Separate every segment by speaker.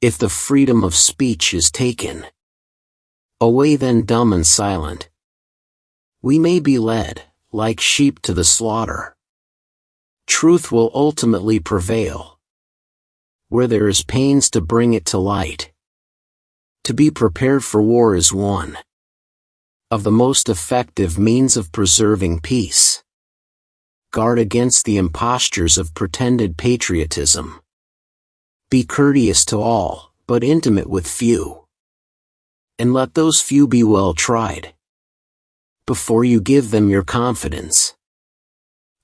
Speaker 1: if the freedom of speech is taken away, then dumb and silent we may be led, like sheep to the slaughter. Truth will ultimately prevail, where there is pains to bring it to light. To be prepared for war is one of the most effective means of preserving peace. Guard against the impostures of pretended patriotism. Be courteous to all, but intimate with few. And let those few be well tried before you give them your confidence.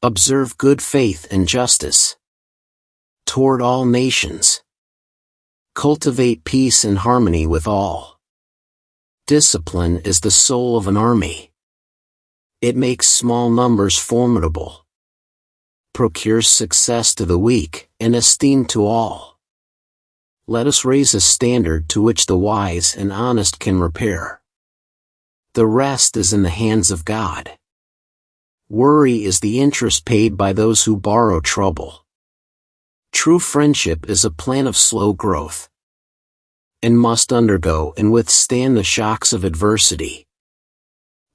Speaker 1: Observe good faith and justice toward all nations. Cultivate peace and harmony with all. Discipline is the soul of an army. It makes small numbers formidable, procures success to the weak, and esteem to all. Let us raise a standard to which the wise and honest can repair. The rest is in the hands of God. Worry is the interest paid by those who borrow trouble. True friendship is a plant of slow growth, and must undergo and withstand the shocks of adversity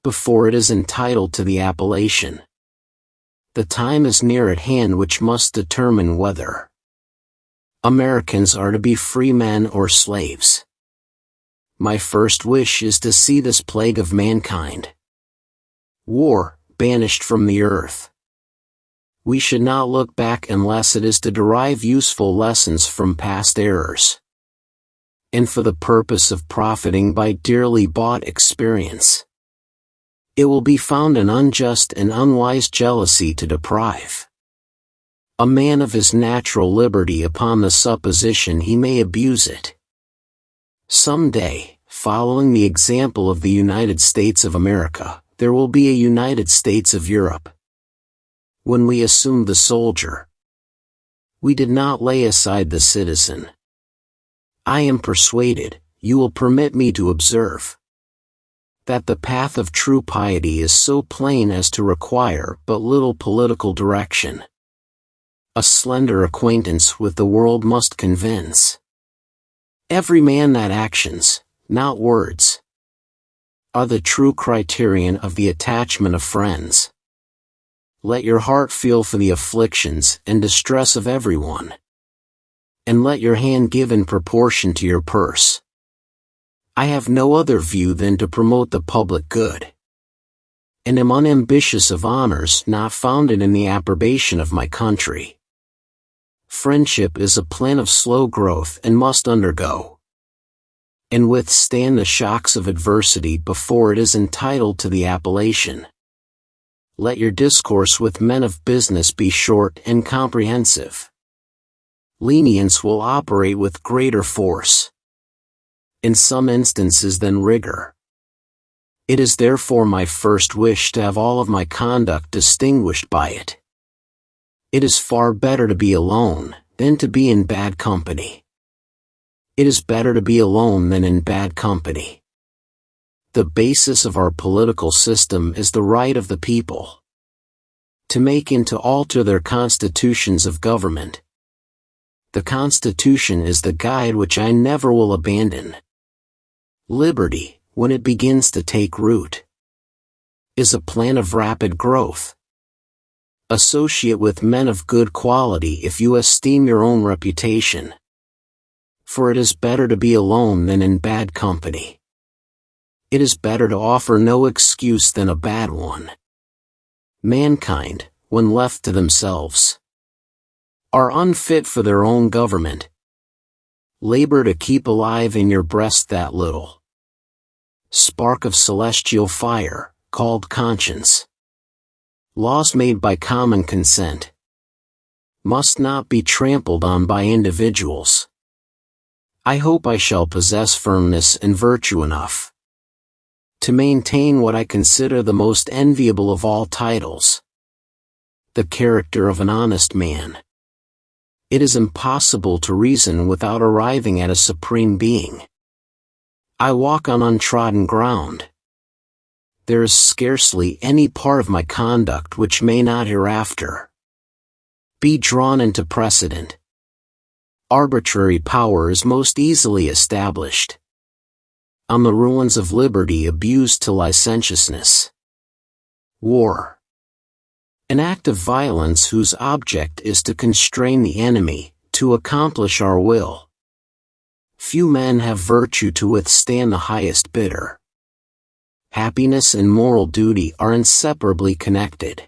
Speaker 1: before it is entitled to the appellation. The time is near at hand which must determine whether Americans are to be free men or slaves. My first wish is to see this plague of mankind, war, banished from the earth. We should not look back unless it is to derive useful lessons from past errors, and for the purpose of profiting by dearly bought experience. It will be found an unjust and unwise jealousy to deprive a man of his natural liberty upon the supposition he may abuse it. Some day, following the example of the United States of America, there will be a United States of Europe. When we assumed the soldier, we did not lay aside the citizen. I am persuaded, you will permit me to observe, that the path of true piety is so plain as to require but little political direction. A slender acquaintance with the world must convince every man that actions, not words, are the true criterion of the attachment of friends. Let your heart feel for the afflictions and distress of everyone, and let your hand give in proportion to your purse. I have no other view than to promote the public good, and am unambitious of honors not founded in the approbation of my country. Friendship is a plant of slow growth and must undergo and withstand the shocks of adversity before it is entitled to the appellation. Let your discourse with men of business be short and comprehensive. Lenience will operate with greater force in some instances than rigor. It is therefore my first wish to have all of my conduct distinguished by it. It is far better to be alone than to be in bad company. It is better to be alone than in bad company. The basis of our political system is the right of the people to make and to alter their constitutions of government. The Constitution is the guide which I never will abandon. Liberty, when it begins to take root, is a plan of rapid growth. Associate with men of good quality if you esteem your own reputation, for it is better to be alone than in bad company. It is better to offer no excuse than a bad one. Mankind, when left to themselves, are unfit for their own government. Labor to keep alive in your breast that little spark of celestial fire, called conscience. Laws made by common consent must not be trampled on by individuals. I hope I shall possess firmness and virtue enough to maintain what I consider the most enviable of all titles, the character of an honest man. It is impossible to reason without arriving at a supreme being. I walk on untrodden ground. There is scarcely any part of my conduct which may not hereafter be drawn into precedent. Arbitrary power is most easily established. On the ruins of liberty abused to licentiousness. War. An act of violence whose object is to constrain the enemy, to accomplish our will. Few men have virtue to withstand the highest bidder. Happiness and moral duty are inseparably connected.